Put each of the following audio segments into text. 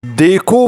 دیکھو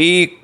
1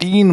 3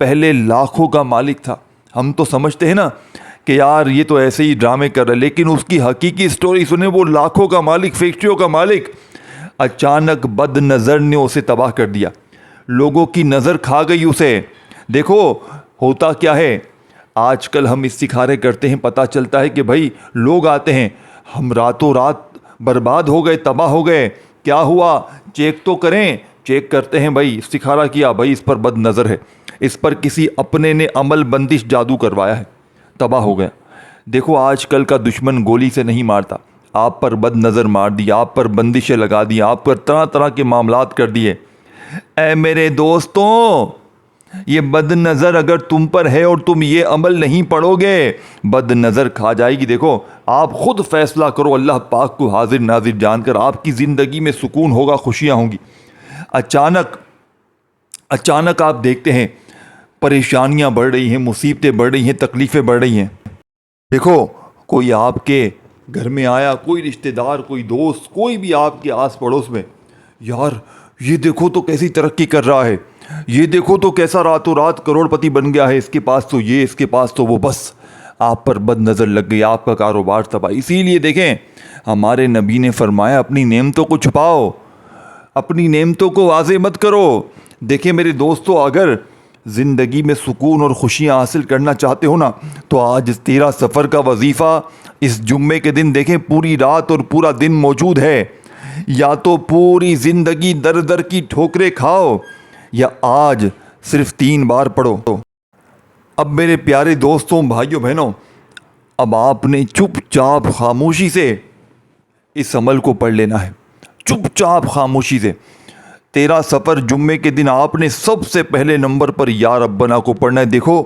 پہلے لاکھوں کا مالک تھا. ہم تو سمجھتے ہیں نا کہ یار یہ تو ایسے ہی ڈرامے کر رہا ہے, لیکن اس کی حقیقی سٹوری سنیں. وہ لاکھوں کا مالک, فیکٹریوں کا مالک, اچانک بد نظر نے اسے تباہ کر دیا. لوگوں کی نظر کھا گئی اسے. دیکھو ہوتا کیا ہے, آج کل ہم استخارے کرتے ہیں, پتہ چلتا ہے کہ بھائی لوگ آتے ہیں, ہم راتوں رات برباد ہو گئے, تباہ ہو گئے. کیا ہوا, چیک تو کریں. چیک کرتے ہیں, بھائی استخارہ کیا, بھائی اس پر بد نظر ہے, اس پر کسی اپنے نے عمل بندش جادو کروایا ہے, تباہ ہو گیا. دیکھو آج کل کا دشمن گولی سے نہیں مارتا, آپ پر بد نظر مار دی, آپ پر بندشیں لگا دی, آپ پر طرح طرح کے معاملات کر دیے. اے میرے دوستوں, یہ بد نظر اگر تم پر ہے اور تم یہ عمل نہیں پڑھو گے, بد نظر کھا جائے گی. دیکھو آپ خود فیصلہ کرو, اللہ پاک کو حاضر ناظر جان کر. آپ کی زندگی میں سکون ہوگا, خوشیاں ہوں گی. اچانک آپ دیکھتے ہیں پریشانیاں بڑھ رہی ہیں, مصیبتیں بڑھ رہی ہیں, تکلیفیں بڑھ رہی ہیں. دیکھو کوئی آپ کے گھر میں آیا, کوئی رشتہ دار, کوئی دوست, کوئی بھی آپ کے آس پڑوس میں, یار یہ دیکھو تو کیسی ترقی کر رہا ہے, یہ دیکھو تو کیسا راتوں رات کروڑ پتی بن گیا ہے, اس کے پاس تو یہ, اس کے پاس تو وہ. بس آپ پر بد نظر لگ گئی, آپ کا کاروبار تباہ. اسی لیے دیکھیں ہمارے نبی نے فرمایا اپنی نعمتوں کو چھپاؤ, اپنی نعمتوں کو واضح مت کرو. دیکھیں میرے دوستو, اگر زندگی میں سکون اور خوشیاں حاصل کرنا چاہتے ہو نا, تو آج 13 سفر کا وظیفہ اس جمعے کے دن دیکھیں, پوری رات اور پورا دن موجود ہے. یا تو پوری زندگی در در کی ٹھوکریں کھاؤ, یا آج صرف 3 بار پڑھو. اب میرے پیارے دوستوں, بھائیوں بہنوں, اب آپ نے چپ چاپ خاموشی سے اس عمل کو پڑھ لینا ہے, چپ چاپ خاموشی سے. 13 سفر جمعے کے دن آپ نے سب سے پہلے نمبر پر یا ربنا کو پڑھنا ہے. دیکھو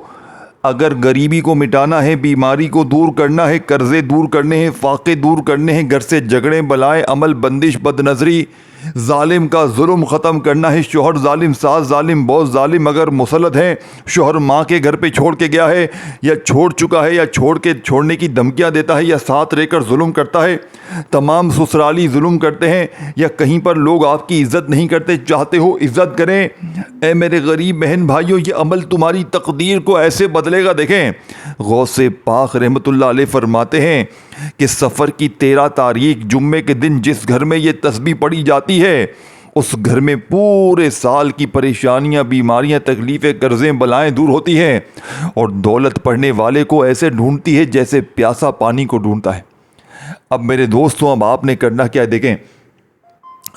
اگر غریبی کو مٹانا ہے, بیماری کو دور کرنا ہے, قرضے دور کرنے ہیں, فاقے دور کرنے ہیں, گھر سے جھگڑے بلائیں, عمل بندش, بد نظری, ظالم کا ظلم ختم کرنا ہے, شوہر ظالم, ساس ظالم, بہت ظالم اگر مسلط ہیں, شوہر ماں کے گھر پہ چھوڑ کے گیا ہے یا چھوڑ چکا ہے, یا چھوڑنے کی دھمکیاں دیتا ہے, یا ساتھ رہ کر ظلم کرتا ہے, تمام سسرالی ظلم کرتے ہیں, یا کہیں پر لوگ آپ کی عزت نہیں کرتے, چاہتے ہو عزت کریں. اے میرے غریب بہن بھائیوں, یہ عمل تمہاری تقدیر کو ایسے بدلے گا. دیکھیں غوث پاک رحمت اللہ علیہ فرماتے ہیں کہ سفر کی 13 تاریخ جمعے کے دن جس گھر میں یہ تسبیح پڑھی جاتی ہے, اس گھر میں پورے سال کی پریشانیاں, بیماریاں, تکلیفیں, قرضیں, بلائیں دور ہوتی ہیں, اور دولت پڑھنے والے کو ایسے ڈھونڈتی ہے جیسے پیاسا پانی کو ڈھونڈتا ہے. اب میرے دوستوں, اب آپ نے کرنا کیا ہے, دیکھیں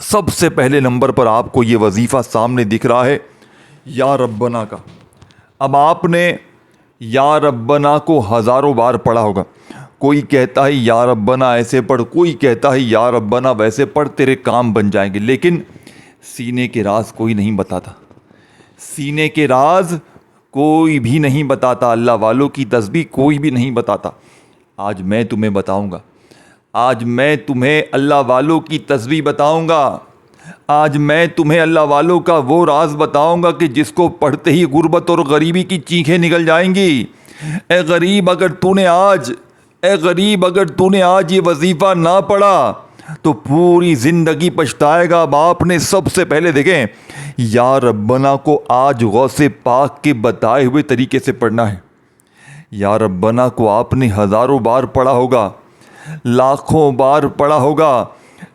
سب سے پہلے نمبر پر آپ کو یہ وظیفہ سامنے دکھ رہا ہے یا ربنا کا. اب آپ نے یا ربنا کو ہزاروں بار پڑھا ہوگا. کوئی کہتا ہے یا ربنا ایسے پڑھ, کوئی کہتا ہے یا ربنا ویسے پڑھ, تیرے کام بن جائیں گے. لیکن سینے کے راز کوئی نہیں بتاتا, سینے کے راز کوئی بھی نہیں بتاتا, اللہ والوں کی تسبیح کوئی بھی نہیں بتاتا. آج میں تمہیں بتاؤں گا, آج میں تمہیں اللہ والوں کی تسبیح بتاؤں گا. آج میں تمہیں اللہ والوں کا وہ راز بتاؤں گا کہ جس کو پڑھتے ہی غربت اور غریبی کی چیخیں نکل جائیں گی. اے غریب اگر تو نے آج یہ وظیفہ نہ پڑھا تو پوری زندگی پچھتائے گا. اب آپ نے سب سے پہلے دیکھیں یا ربنا کو آج غوث پاک کے بتائے ہوئے طریقے سے پڑھنا ہے. یا ربنا کو آپ نے ہزاروں بار پڑھا ہوگا, لاکھوں بار پڑھا ہوگا,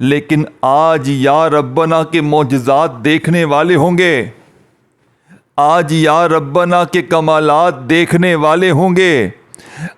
لیکن آج یا ربنا کے معجزات دیکھنے والے ہوں گے, آج یا ربنا کے کمالات دیکھنے والے ہوں گے.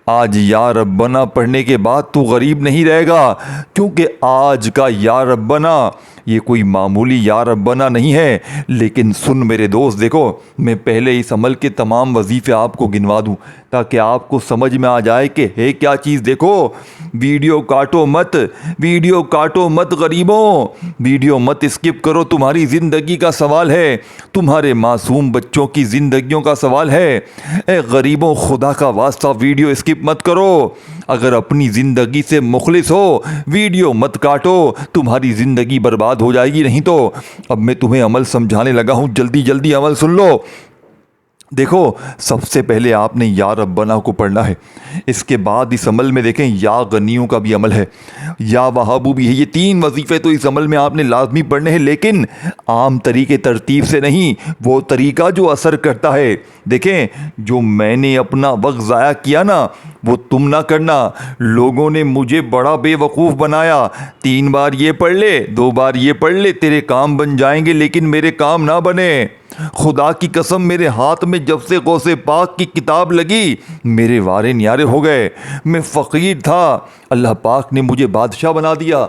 آج یا ربنا پڑھنے کے بعد تو غریب نہیں رہے گا, کیونکہ آج کا یا ربنا یہ کوئی معمولی یا ربنا نہیں ہے. لیکن سن میرے دوست, دیکھو میں پہلے اس عمل کے تمام وظیفے آپ کو گنوا دوں تاکہ آپ کو سمجھ میں آ جائے کہ ہے کیا چیز. دیکھو ویڈیو کاٹو مت, ویڈیو کاٹو مت غریبوں, ویڈیو مت اسکپ کرو. تمہاری زندگی کا سوال ہے, تمہارے معصوم بچوں کی زندگیوں کا سوال ہے. اے غریبوں, خدا کا واسطہ ویڈیو اسکپ مت کرو. اگر اپنی زندگی سے مخلص ہو ویڈیو مت کاٹو, تمہاری زندگی برباد ہو جائے گی. نہیں تو اب میں تمہیں عمل سمجھانے لگا ہوں, جلدی جلدی عمل سن لو. دیکھو سب سے پہلے آپ نے یا ربنا کو پڑھنا ہے، اس کے بعد اس عمل میں دیکھیں یا غنیوں کا بھی عمل ہے، یا وہابو بھی ہے۔ یہ 3 وظیفے تو اس عمل میں آپ نے لازمی پڑھنے ہیں، لیکن عام طریقے ترتیب سے نہیں، وہ طریقہ جو اثر کرتا ہے۔ دیکھیں جو میں نے اپنا وقت ضائع کیا نا وہ تم نہ کرنا۔ لوگوں نے مجھے بڑا بے وقوف بنایا، 3 بار یہ پڑھ لے 2 بار یہ پڑھ لے تیرے کام بن جائیں گے، لیکن میرے کام نہ بنے۔ خدا کی قسم میرے ہاتھ میں جب سے غوث پاک کی کتاب لگی میرے وارے نیارے ہو گئے۔ میں فقیر تھا، اللہ پاک نے مجھے بادشاہ بنا دیا۔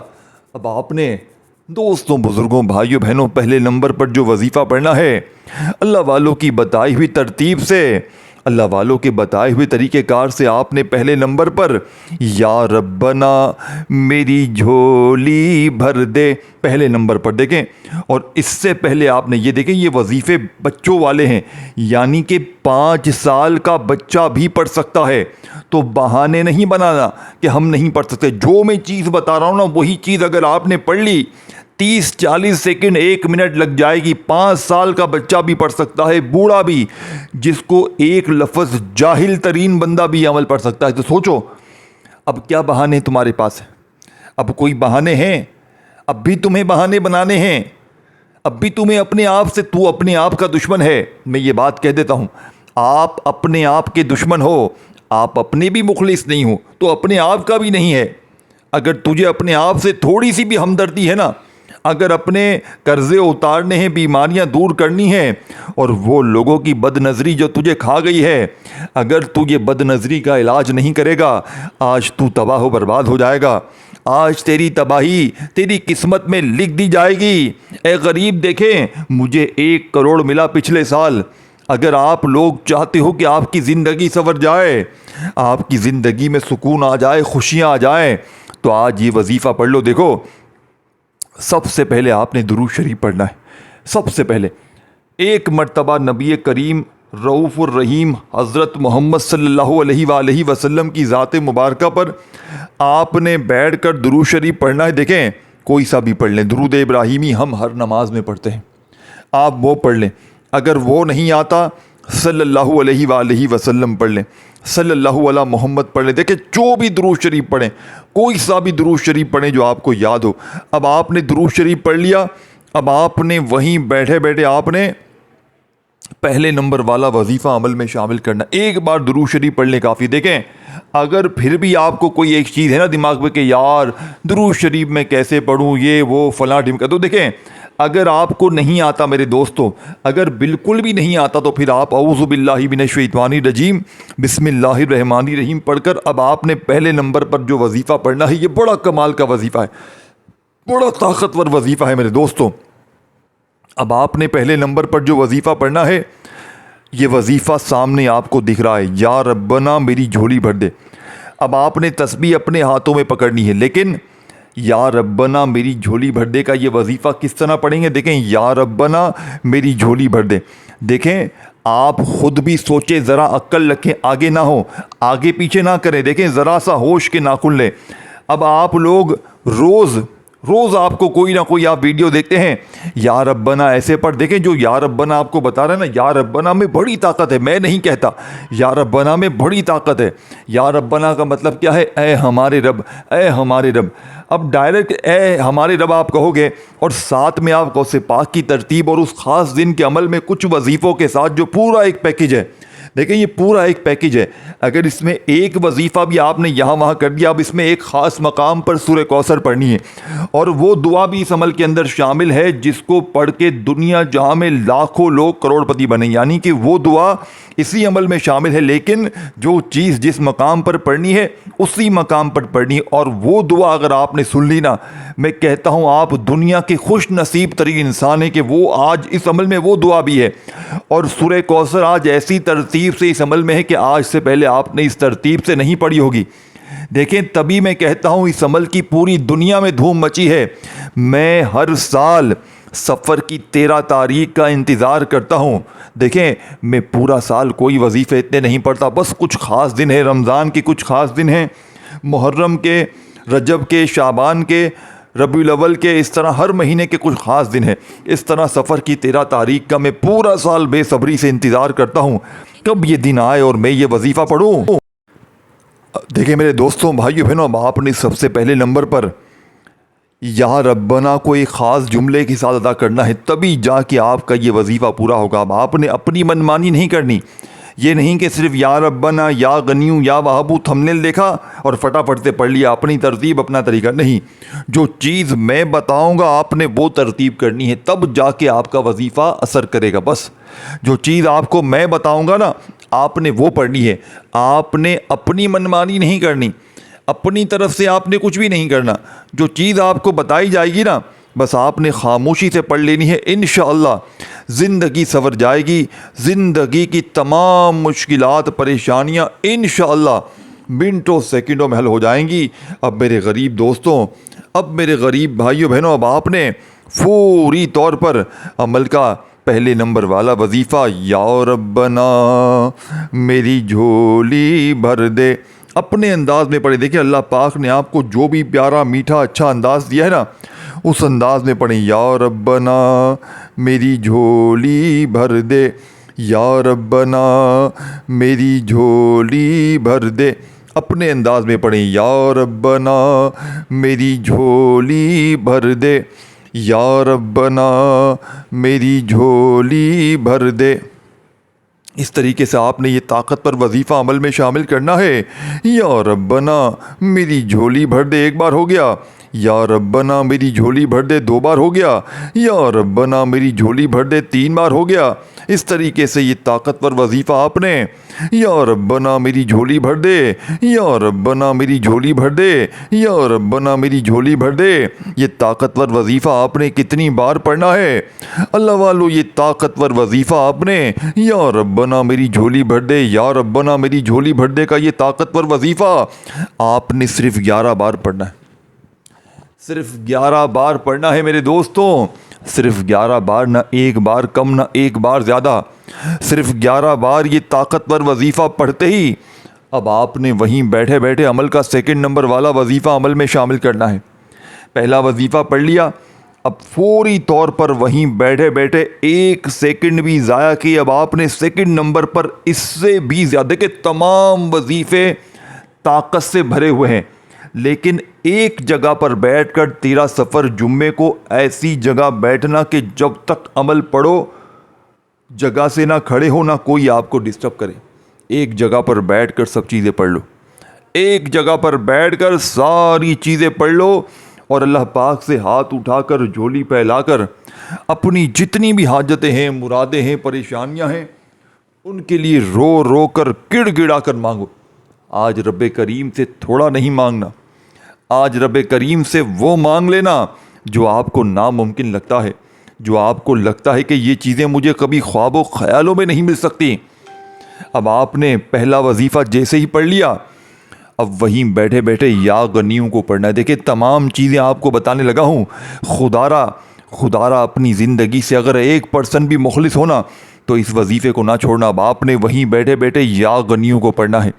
اب آپ نے دوستوں بزرگوں بھائیوں بہنوں پہلے نمبر پر جو وظیفہ پڑھنا ہے اللہ والوں کی بتائی ہوئی ترتیب سے، اللہ والوں کے بتائے ہوئے طریقہ کار سے آپ نے پہلے نمبر پر یا ربنا میری جھولی بھر دے پہلے نمبر پر دیکھیں۔ اور اس سے پہلے آپ نے یہ دیکھیں، یہ وظیفے بچوں والے ہیں، یعنی کہ 5 سال کا بچہ بھی پڑھ سکتا ہے۔ تو بہانے نہیں بنانا کہ ہم نہیں پڑھ سکتے، جو میں چیز بتا رہا ہوں نا وہی چیز اگر آپ نے پڑھ لی 30-40 سیکنڈ 1 منٹ لگ جائے گی، 5 سال کا بچہ بھی پڑھ سکتا ہے، بوڑھا بھی، جس کو ایک لفظ جاہل ترین بندہ بھی عمل پڑھ سکتا ہے۔ تو سوچو اب کیا بہانے تمہارے پاس ہیں؟ اب کوئی بہانے ہیں؟ اب بھی تمہیں بہانے بنانے ہیں؟ اب بھی تمہیں اپنے آپ سے، تو اپنے آپ کا دشمن ہے۔ میں یہ بات کہہ دیتا ہوں، آپ اپنے آپ کے دشمن ہو، آپ اپنے بھی مخلص نہیں ہو تو اپنے آپ کا بھی نہیں ہے۔ اگر تجھے اپنے آپ سے تھوڑی سی بھی ہمدردی ہے نا، اگر اپنے قرضے اتارنے ہیں، بیماریاں دور کرنی ہیں، اور وہ لوگوں کی بد نظری جو تجھے کھا گئی ہے، اگر تو یہ بد نظری کا علاج نہیں کرے گا آج تو تباہ و برباد ہو جائے گا۔ آج تیری تباہی تیری قسمت میں لکھ دی جائے گی۔ اے غریب دیکھیں مجھے 1 کروڑ ملا پچھلے سال۔ اگر آپ لوگ چاہتے ہو کہ آپ کی زندگی سنور جائے، آپ کی زندگی میں سکون آ جائے، خوشیاں آ جائیں، تو آج یہ وظیفہ پڑھ لو۔ دیکھو سب سے پہلے آپ نے درود شریف پڑھنا ہے۔ سب سے پہلے 1 مرتبہ نبی کریم رؤوف الرحیم حضرت محمد صلی اللہ علیہ وآلہ وسلم کی ذات مبارکہ پر آپ نے بیٹھ کر درود شریف پڑھنا ہے۔ دیکھیں کوئی سا بھی پڑھ لیں، درود ابراہیمی ہم ہر نماز میں پڑھتے ہیں، آپ وہ پڑھ لیں۔ اگر وہ نہیں آتا صلی اللہ علیہ وآلہ وسلم پڑھ لیں، صلی اللہ علیہ محمد پڑھ لیں۔ دیکھیں جو بھی درود شریف پڑھیں، کوئی سا بھی درود شریف پڑھیں جو آپ کو یاد ہو۔ اب آپ نے درود شریف پڑھ لیا، اب آپ نے وہیں بیٹھے بیٹھے آپ نے پہلے نمبر والا وظیفہ عمل میں شامل کرنا۔ ایک بار درود شریف پڑھنے کافی۔ دیکھیں اگر پھر بھی آپ کو کوئی ایک چیز ہے نا دماغ میں کہ یار درود شریف میں کیسے پڑھوں، یہ وہ فلاں ڈھمکا، تو دیکھیں اگر آپ کو نہیں آتا میرے دوستوں، اگر بالکل بھی نہیں آتا تو پھر آپ اعوذ باللہ من الشیطان الرجیم بسم اللہ الرحمن الرحیم پڑھ کر اب آپ نے پہلے نمبر پر جو وظیفہ پڑھنا ہے، یہ بڑا کمال کا وظیفہ ہے، بڑا طاقتور وظیفہ ہے میرے دوستوں۔ اب آپ نے پہلے نمبر پر جو وظیفہ پڑھنا ہے، یہ وظیفہ سامنے آپ کو دکھ رہا ہے، یا ربنا میری جھولی بھر دے۔ اب آپ نے تسبیح اپنے ہاتھوں میں پکڑنی ہے، لیکن یا ربنا میری جھولی بھر دے کا یہ وظیفہ کس طرح پڑھیں گے؟ دیکھیں یا ربنا میری جھولی بھر دے۔ دیکھیں آپ خود بھی سوچیں، ذرا عقل رکھیں، آگے نہ ہو، آگے پیچھے نہ کریں، دیکھیں ذرا سا ہوش کے ناخن لیں۔ اب آپ لوگ روز آپ کو کوئی نہ کوئی آپ ویڈیو دیکھتے ہیں، یا ربنا ایسے پر دیکھیں جو یا ربنا آپ کو بتا رہا ہے نا، یا ربنا میں بڑی طاقت ہے، میں نہیں کہتا، یا ربنا میں بڑی طاقت ہے۔ یا ربنا کا مطلب کیا ہے؟ اے ہمارے رب، اے ہمارے رب۔ اب ڈائریکٹ اے ہمارے رب آپ کہو گے اور ساتھ میں آپ غوث پاک کی ترتیب اور اس خاص دن کے عمل میں کچھ وظیفوں کے ساتھ جو پورا ایک پیکج ہے، دیکھیں یہ پورا ایک پیکج ہے، اگر اس میں ایک وظیفہ بھی آپ نے یہاں وہاں کر دیا، اب اس میں ایک خاص مقام پر سورہ کوثر پڑھنی ہے، اور وہ دعا بھی اس عمل کے اندر شامل ہے جس کو پڑھ کے دنیا جہاں میں لاکھوں لوگ کروڑ پتی بنے، یعنی کہ وہ دعا اسی عمل میں شامل ہے، لیکن جو چیز جس مقام پر پڑھنی ہے اسی مقام پر پڑھنی ہے، اور وہ دعا اگر آپ نے سن لی نا، میں کہتا ہوں آپ دنیا کے خوش نصیب ترین انسان ہیں کہ وہ آج اس عمل میں وہ دعا بھی ہے۔ اور سورہ کوثر آج ایسی ترتیب سے اس عمل میں ہے کہ آج سے پہلے آپ نے اس ترتیب سے نہیں پڑھی ہوگی۔ دیکھیں تبھی میں کہتا ہوں اس عمل کی پوری دنیا میں دھوم مچی ہے۔ میں ہر سال سفر کی 13 تاریخ کا انتظار کرتا ہوں۔ دیکھیں میں پورا سال کوئی وظیفے اتنے نہیں پڑھتا، بس کچھ خاص دن ہیں، رمضان کے کچھ خاص دن ہیں، محرم کے، رجب کے، شعبان کے، ربیع الاول کے، اس طرح ہر مہینے کے کچھ خاص دن ہیں. اس طرح سفر کی 13 تاریخ کا میں پورا سال بے صبری سے انتظار کرتا ہوں کب یہ دن آئے اور میں یہ وظیفہ پڑھوں. دیکھیں میرے دوستوں، بھائیو بہنوں، اب آپ نے سب سے پہلے نمبر پر یا ربنا کو ایک خاص جملے کے ساتھ ادا کرنا ہے، تبھی جا کے آپ کا یہ وظیفہ پورا ہوگا. اب آپ نے اپنی منمانی نہیں کرنی. یہ نہیں کہ صرف یا ربنا، یا غنیوں، یا وہابو تھمبنیل دیکھا اور فٹافٹ سے پڑھ لیا، اپنی ترتیب اپنا طریقہ نہیں. جو چیز میں بتاؤں گا آپ نے وہ ترتیب کرنی ہے، تب جا کے آپ کا وظیفہ اثر کرے گا. بس جو چیز آپ کو میں بتاؤں گا نا، آپ نے وہ پڑھنی ہے. آپ نے اپنی منمانی نہیں کرنی، اپنی طرف سے آپ نے کچھ بھی نہیں کرنا. جو چیز آپ کو بتائی جائے گی نا، بس آپ نے خاموشی سے پڑھ لینی ہے. انشاءاللہ زندگی سنور جائے گی. زندگی کی تمام مشکلات، پریشانیاں انشاءاللہ منٹوں سیکنڈوں میں حل ہو جائیں گی. اب میرے غریب دوستوں، اب میرے غریب بھائیوں بہنوں، اب آپ نے فوری طور پر عمل کا پہلے نمبر والا وظیفہ یا ربنا میری جھولی بھر دے اپنے انداز میں پڑھیں. دیکھیں اللہ پاک نے آپ کو جو بھی پیارا میٹھا اچھا انداز دیا ہے نا، اس انداز میں پڑھیں. یا ربنا میری جھولی بھر دے، یا ربنا میری جھولی بھر دے. اپنے انداز میں پڑھیں. یا ربنا میری جھولی بھر دے، یا ربنا میری جھولی بھر دے. اس طریقے سے آپ نے یہ طاقتور وظیفہ عمل میں شامل کرنا ہے. یا ربنا میری جھولی بھر دے ایک بار ہو گیا، یا ربنا میری جھولی بھر دے دو بار ہو گیا، یا ربنا میری جھولی بھر دے تین بار ہو گیا. اس طریقے سے یہ طاقتور وظیفہ آپ نے یا ربنا میری جھولی بھر دے، یا ربنا میری جھولی بھر دے، یا ربنا میری جھولی بھر دے. یہ طاقتور وظیفہ آپ نے کتنی بار پڑھنا ہے اللہ والو؟ یہ طاقتور وظیفہ آپ نے یا ربنا میری جھولی بھر دے، یا ربنا میری جھولی بھر دے کا یہ طاقتور وظیفہ آپ نے صرف 11 بار پڑھنا ہے. صرف 11 بار پڑھنا ہے میرے دوستوں، صرف 11 بار، نہ ایک بار کم نہ ایک بار زیادہ. صرف 11 بار یہ طاقتور وظیفہ پڑھتے ہی اب آپ نے وہیں بیٹھے بیٹھے عمل کا سیکنڈ نمبر والا وظیفہ عمل میں شامل کرنا ہے. پہلا وظیفہ پڑھ لیا، اب فوری طور پر وہیں بیٹھے بیٹھے ایک سیکنڈ بھی ضائع کی اب آپ نے سیکنڈ نمبر پر اس سے بھی زیادہ کہ تمام وظیفے طاقت سے بھرے ہوئے ہیں، لیکن ایک جگہ پر بیٹھ کر 13 سفر جمعے کو ایسی جگہ بیٹھنا کہ جب تک عمل پڑھو جگہ سے نہ کھڑے ہو، نہ کوئی آپ کو ڈسٹرب کرے. ایک جگہ پر بیٹھ کر سب چیزیں پڑھ لو، ایک جگہ پر بیٹھ کر ساری چیزیں پڑھ لو اور اللہ پاک سے ہاتھ اٹھا کر جھولی پھیلا کر اپنی جتنی بھی حاجتیں ہیں، مرادیں ہیں، پریشانیاں ہیں، ان کے لیے رو رو کر گڑ گڑا کر مانگو. آج رب کریم سے تھوڑا نہیں مانگنا، آج رب کریم سے وہ مانگ لینا جو آپ کو ناممکن لگتا ہے، جو آپ کو لگتا ہے کہ یہ چیزیں مجھے کبھی خواب و خیالوں میں نہیں مل سکتی. اب آپ نے پہلا وظیفہ جیسے ہی پڑھ لیا، اب وہیں بیٹھے بیٹھے یا غنیوں کو پڑھنا ہے. دیکھیں تمام چیزیں آپ کو بتانے لگا ہوں. خدارا اپنی زندگی سے اگر 1% بھی مخلص ہونا تو اس وظیفے کو نہ چھوڑنا. اب آپ نے وہیں بیٹھے بیٹھے یا غنیوں کو پڑھنا ہے.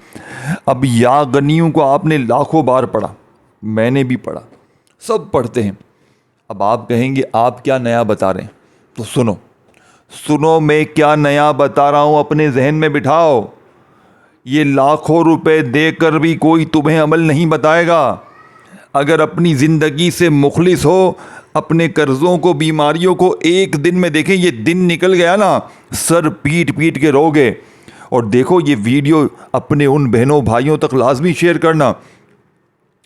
اب یا غنیوں کو آپ نے لاکھوں بار پڑھا، میں نے بھی پڑھا، سب پڑھتے ہیں. اب آپ کہیں گے آپ کیا نیا بتا رہے ہیں؟ تو سنو میں کیا نیا بتا رہا ہوں، اپنے ذہن میں بٹھاؤ. یہ لاکھوں روپے دے کر بھی کوئی تمہیں عمل نہیں بتائے گا. اگر اپنی زندگی سے مخلص ہو، اپنے قرضوں کو، بیماریوں کو ایک دن میں دیکھیں، یہ دن نکل گیا نا سر پیٹ پیٹ کے رو گے. اور دیکھو یہ ویڈیو اپنے ان بہنوں بھائیوں تک لازمی شیئر کرنا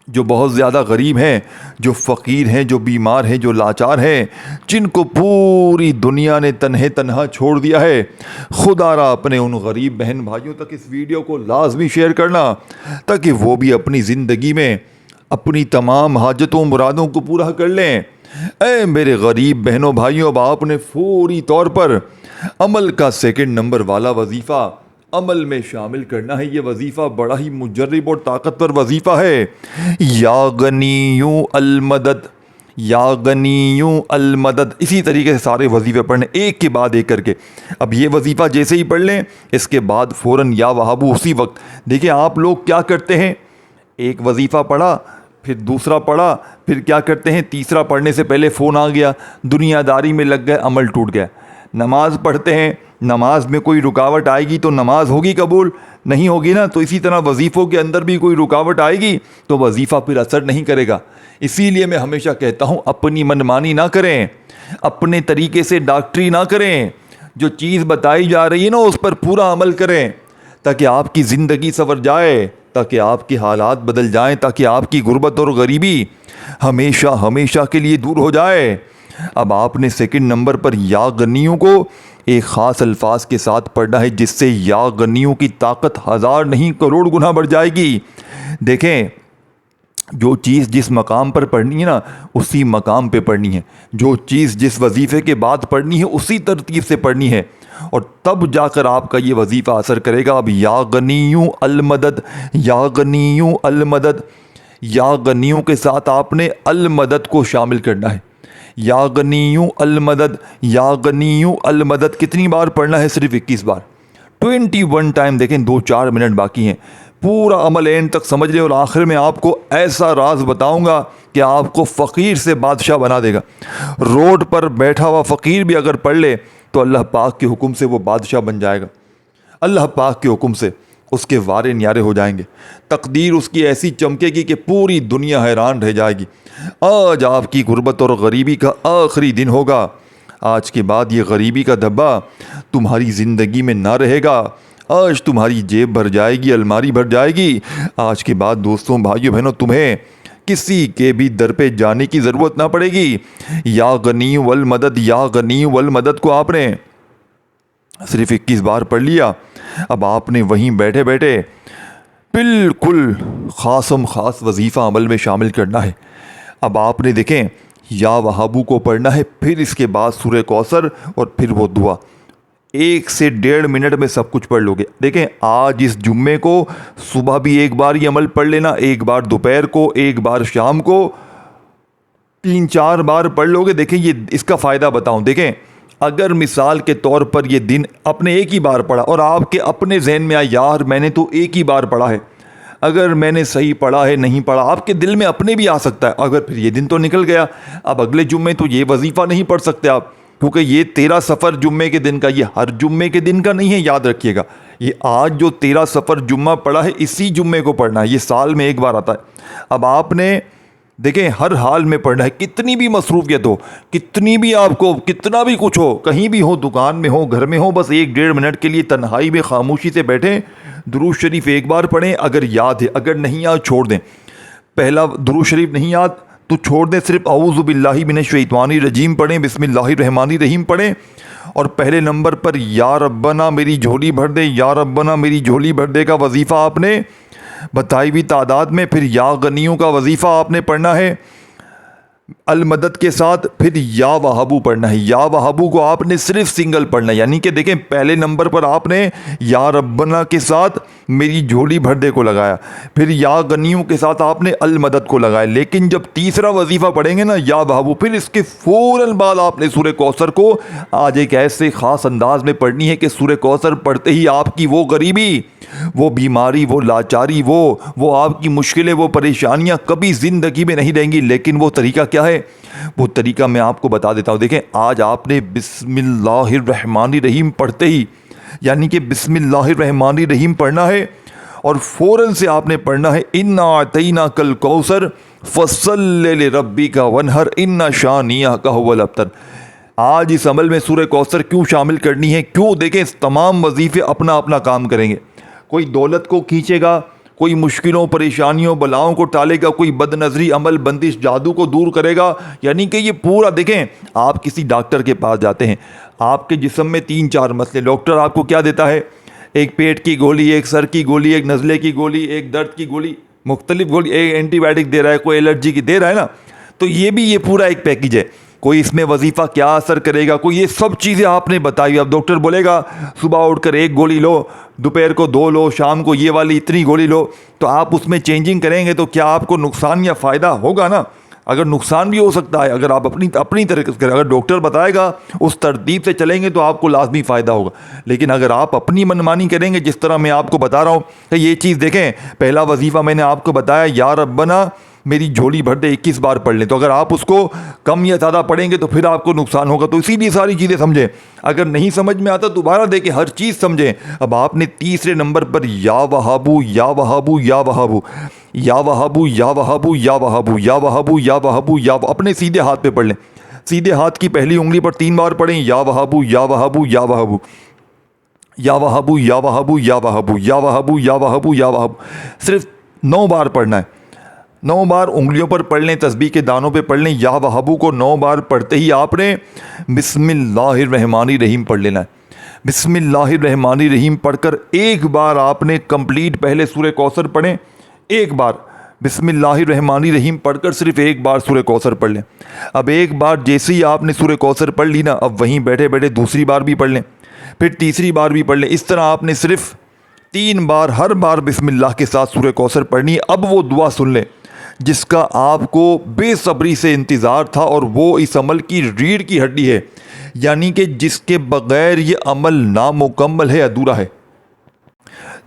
جو بہت زیادہ غریب ہیں، جو فقیر ہیں، جو بیمار ہیں، جو لاچار ہیں، جن کو پوری دنیا نے تنہا چھوڑ دیا ہے. خدا را اپنے ان غریب بہن بھائیوں تک اس ویڈیو کو لازمی شیئر کرنا تاکہ وہ بھی اپنی زندگی میں اپنی تمام حاجتوں مرادوں کو پورا کر لیں. اے میرے غریب بہنوں بھائیوں، اب آپ نے فوری طور پر عمل کا سیکنڈ نمبر والا وظیفہ عمل میں شامل کرنا ہے. یہ وظیفہ بڑا ہی مجرب اور طاقتور وظیفہ ہے. یا غنیوں المدد، یا غنیوں المدد. اسی طریقے سے سارے وظیفے پڑھنے ایک کے بعد ایک کر کے. اب یہ وظیفہ جیسے ہی پڑھ لیں اس کے بعد فوراً یا وہابو اسی وقت. دیکھیں آپ لوگ کیا کرتے ہیں، ایک وظیفہ پڑھا پھر دوسرا پڑھا، پھر کیا کرتے ہیں تیسرا پڑھنے سے پہلے فون آ گیا، دنیا داری میں لگ گئے، عمل ٹوٹ گیا۔ نماز پڑھتے ہیں، نماز میں کوئی رکاوٹ آئے گی تو نماز ہوگی قبول، نہیں ہوگی نا، تو اسی طرح وظیفوں کے اندر بھی کوئی رکاوٹ آئے گی تو وظیفہ پھر اثر نہیں کرے گا۔ اسی لیے میں ہمیشہ کہتا ہوں اپنی منمانی نہ کریں، اپنے طریقے سے ڈاکٹری نہ کریں، جو چیز بتائی جا رہی ہے نا اس پر پورا عمل کریں تاکہ آپ کی زندگی سنور جائے، تاکہ آپ کے حالات بدل جائیں، تاکہ آپ کی غربت اور غریبی ہمیشہ ہمیشہ کے لیے دور ہو جائے۔ اب آپ نے سیکنڈ نمبر پر یا غنیوں کو ایک خاص الفاظ کے ساتھ پڑھنا ہے جس سے یا غنیوں کی طاقت 1000 نہیں کروڑ گنا بڑھ جائے گی۔ دیکھیں، جو چیز جس مقام پر پڑھنی ہے نا اسی مقام پہ پڑھنی ہے، جو چیز جس وظیفے کے بعد پڑھنی ہے اسی ترتیب سے پڑھنی ہے، اور تب جا کر آپ کا یہ وظیفہ اثر کرے گا۔ اب یا غنیوں المدد، یا غنیوں المدد، یا غنیوں کے ساتھ آپ نے المدد کو شامل کرنا ہے۔ یا غنیوں المدد، یا غنیوں المدد کتنی بار پڑھنا ہے؟ صرف 21 بار، 21 ٹائم۔ دیکھیں 2-4 منٹ باقی ہیں، پورا عمل اینڈ تک سمجھ لیں، اور آخر میں آپ کو ایسا راز بتاؤں گا کہ آپ کو فقیر سے بادشاہ بنا دے گا۔ روڈ پر بیٹھا ہوا فقیر بھی اگر پڑھ لے تو اللہ پاک کے حکم سے وہ بادشاہ بن جائے گا، اللہ پاک کے حکم سے اس کے وارے نیارے ہو جائیں گے، تقدیر اس کی ایسی چمکے گی کہ پوری دنیا حیران رہ جائے گی۔ آج آپ کی غربت اور غریبی کا آخری دن ہوگا، آج کے بعد یہ غریبی کا دھبا تمہاری زندگی میں نہ رہے گا۔ آج تمہاری جیب بھر جائے گی، الماری بھر جائے گی۔ آج کے بعد دوستوں، بھائیوں، بہنوں، تمہیں کسی کے بھی در پہ جانے کی ضرورت نہ پڑے گی۔ یا غنی والمدد، یا غنی والمدد کو آپ نے صرف 21 بار پڑھ لیا۔ اب آپ نے وہیں بیٹھے بیٹھے بالکل خاصم خاص وظیفہ عمل میں شامل کرنا ہے۔ اب آپ نے دیکھیں یا وہابو کو پڑھنا ہے، پھر اس کے بعد سورہ کوثر، اور پھر وہ دعا۔ 1 سے 1.5 منٹ میں سب کچھ پڑھ لو گے۔ دیکھیں آج اس جمعے کو صبح بھی ایک بار یہ عمل پڑھ لینا، ایک بار دوپہر کو، ایک بار شام کو، 3-4 بار پڑھ لو گے۔ دیکھیں یہ اس کا فائدہ بتاؤں، دیکھیں اگر مثال کے طور پر یہ دن اپنے ایک ہی بار پڑھا اور آپ کے اپنے ذہن میں آیا یار میں نے تو ایک ہی بار پڑھا ہے، اگر میں نے صحیح پڑھا ہے نہیں پڑھا، آپ کے دل میں اپنے بھی آ سکتا ہے، اگر پھر یہ دن تو نکل گیا، اب اگلے جمعے تو یہ وظیفہ نہیں پڑھ سکتے آپ، کیونکہ یہ 13 صفر جمعے کے دن کا، یہ ہر جمعے کے دن کا نہیں ہے، یاد رکھیے گا۔ یہ آج جو 13 صفر جمعہ پڑھا ہے اسی جمعے کو پڑھنا ہے، یہ سال میں ایک بار آتا ہے۔ اب آپ نے دیکھیں ہر حال میں پڑھنا ہے، کتنی بھی مصروفیت ہو، کتنی بھی آپ کو کتنا بھی کچھ ہو، کہیں بھی ہو، دکان میں ہو، گھر میں ہو، بس 1-1.5 منٹ کے لیے تنہائی میں خاموشی سے بیٹھیں، درود شریف ایک بار پڑھیں، اگر یاد ہے، اگر نہیں یاد چھوڑ دیں۔ پہلا درود شریف نہیں یاد تو چھوڑ دیں، صرف اعوذ باللہ من الشیطان الرجیم پڑھیں، بسم اللہ الرحمن الرحیم پڑھیں، اور پہلے نمبر پر یا ربنا میری جھولی بھر دے، یا ربنا میری جھولی بھر دے کا وظیفہ آپ نے بتائی ہوئی تعداد میں، پھر یا غنیوں کا وظیفہ آپ نے پڑھنا ہے المدد کے ساتھ، پھر یا وہابو پڑھنا ہے۔ یا وہابو کو آپ نے صرف سنگل پڑھنا ہے، یعنی کہ دیکھیں پہلے نمبر پر آپ نے یا ربنا کے ساتھ میری جھولی بھر دے کو لگایا، پھر یا غنیوں کے ساتھ آپ نے المدد کو لگایا، لیکن جب تیسرا وظیفہ پڑھیں گے نا یا وہابو، پھر اس کے فوراً بعد آپ نے سورہ کوثر کو آج ایک ایسے خاص انداز میں پڑھنی ہے کہ سورہ کوثر پڑھتے ہی آپ کی وہ غریبی، وہ بیماری، وہ لاچاری، وہ آپ کی مشکلیں، وہ پریشانیاں کبھی زندگی میں نہیں رہیں گی۔ لیکن وہ طریقہ کیا ہے؟ وہ طریقہ میں آپ کو بتا دیتا ہوں۔ دیکھیں آج آپ نے بسم اللہ الرحمن الرحیم پڑھتے ہی، یعنی کہ بسم اللہ الرحمن الرحیم پڑھنا ہے، اور فوراً سے آپ نے پڑھنا ہے انا اعطیناک الکوثر فصل لربک وانحر ان شانئک ھو الابتر۔ آج اس عمل میں سورہ کوثر کیوں شامل کرنی ہے؟ کیوں؟ دیکھیں تمام وظیفے اپنا اپنا کام کریں گے، کوئی دولت کو کھینچے گا، کوئی مشکلوں، پریشانیوں، بلاؤں کو ٹالے گا، کوئی بد نظری، عمل بندش، جادو کو دور کرے گا، یعنی کہ یہ پورا دیکھیں آپ کسی ڈاکٹر کے پاس جاتے ہیں، آپ کے جسم میں 3-4 مسئلے، ڈاکٹر آپ کو کیا دیتا ہے؟ ایک پیٹ کی گولی، ایک سر کی گولی، ایک نزلے کی گولی، ایک درد کی گولی، مختلف گولی، ایک اینٹی بائیوٹک دے رہا ہے، کوئی الرجی کی دے رہا ہے نا، تو یہ بھی یہ پورا ایک پیکیج ہے۔ کوئی اس میں وظیفہ کیا اثر کرے گا، کوئی یہ سب چیزیں آپ نے بتائی۔ اب ڈاکٹر بولے گا صبح اٹھ کر 1 گولی لو، دوپہر کو 2 لو، شام کو یہ والی اتنی گولی لو، تو آپ اس میں چینجنگ کریں گے تو کیا آپ کو نقصان یا فائدہ ہوگا نا؟ اگر نقصان بھی ہو سکتا ہے، اگر آپ اپنی طریقے سے کریں، اگر ڈاکٹر بتائے گا اس ترتیب سے چلیں گے تو آپ کو لازمی فائدہ ہوگا، لیکن اگر آپ اپنی منمانی کریں گے، جس طرح میں آپ کو بتا رہا ہوں کہ یہ چیز دیکھیں، پہلا وظیفہ میں نے آپ کو بتایا یا ربنا میری جھولی بھر دے 21 بار پڑھ لیں. تو اگر آپ اس کو کم یا زیادہ پڑھیں گے تو پھر آپ کو نقصان ہوگا. تو اسی لیے ساری چیزیں سمجھیں. اگر نہیں سمجھ میں آتا دوبارہ دیکھیں, ہر چیز سمجھیں. اب آپ نے تیسرے نمبر پر یا وہابو یا وہابو یا وہابو یا وہابو یا وہابو یا وہابو یا وہابو یا وہابو یا اپنے سیدھے ہاتھ پہ پڑھ لیں. سیدھے ہاتھ کی پہلی انگلی پر 3 بار پڑھیں یا وہابو یا وہابو یا وہابو یا وہابو یا وہابو یا وہابو یا وہابو یا وہابو یا وہابو. صرف 9 بار پڑھنا ہے. 9 بار انگلیوں پر پڑھ لیں, تسبیح کے دانوں پہ پڑھ لیں. یا وہابو کو 9 بار پڑھتے ہی آپ نے بسم اللہ الرحمن الرحیم پڑھ لینا ہے. بسم اللہ الرحمن الرحیم پڑھ کر ایک بار آپ نے کمپلیٹ پہلے سورہ کوثر پڑھیں. ایک بار بسم اللہ الرحمن الرحیم پڑھ کر صرف ایک بار سورہ کوثر پڑھ لیں. اب ایک بار جیسے ہی آپ نے سورہ کوثر پڑھ لی نا, اب وہیں بیٹھے بیٹھے دوسری بار بھی پڑھ لیں, پھر تیسری بار بھی پڑھ لیں. اس طرح آپ نے صرف 3 بار ہر بار بسم اللہ کے ساتھ سورہ کوثر پڑھنی. اب وہ دعا سن لیں جس کا آپ کو بے صبری سے انتظار تھا, اور وہ اس عمل کی ریڑھ کی ہڈی ہے, یعنی کہ جس کے بغیر یہ عمل نامکمل ہے, ادھورا ہے.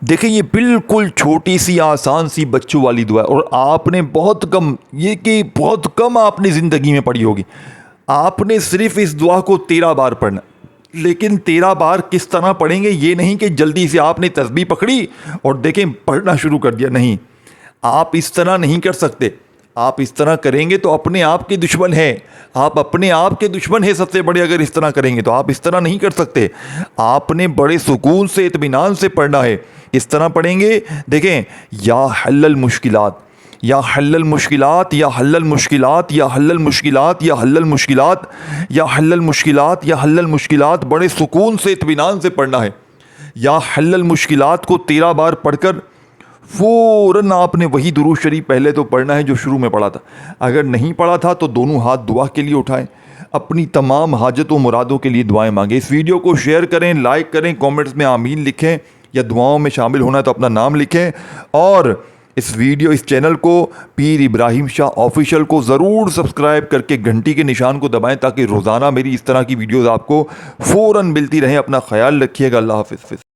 دیکھیں یہ بالکل چھوٹی سی آسان سی بچوں والی دعا ہے, اور آپ نے بہت کم آپ نے زندگی میں پڑھی ہوگی. آپ نے صرف اس دعا کو 13 بار پڑھنا. لیکن 13 بار کس طرح پڑھیں گے, یہ نہیں کہ جلدی سے آپ نے تسبیح پکڑی اور دیکھیں پڑھنا شروع کر دیا. نہیں, آپ اس طرح نہیں کر سکتے. آپ اس طرح کریں گے تو اپنے آپ کے دشمن ہیں. آپ اپنے آپ کے دشمن ہیں سب سے بڑے. اگر اس طرح کریں گے تو آپ اس طرح نہیں کر سکتے. آپ نے بڑے سکون سے اطمینان سے پڑھنا ہے. اس طرح پڑھیں گے, دیکھیں یا حل المشکلات یا حل المشکلات یا حل المشکلات یا حل المشکلات یا حل المشکلات یا حل المشکلات یا حل المشکلات. بڑے سکون سے اطمینان سے پڑھنا ہے. یا حل المشکلات کو 13 بار پڑھ کر فوراً آپ نے وہی درود شریف پہلے تو پڑھنا ہے جو شروع میں پڑھا تھا. اگر نہیں پڑھا تھا تو دونوں ہاتھ دعا کے لیے اٹھائیں, اپنی تمام حاجت و مرادوں کے لیے دعائیں مانگیں. اس ویڈیو کو شیئر کریں, لائک کریں, کامنٹس میں آمین لکھیں, یا دعاؤں میں شامل ہونا ہے تو اپنا نام لکھیں. اور اس چینل کو پیر ابراہیم شاہ آفیشیل کو ضرور سبسکرائب کر کے گھنٹی کے نشان کو دبائیں تاکہ روزانہ میری اس طرح کی ویڈیوز آپ کو فوراً ملتی رہیں. اپنا خیال رکھیے گا. اللہ حافظ.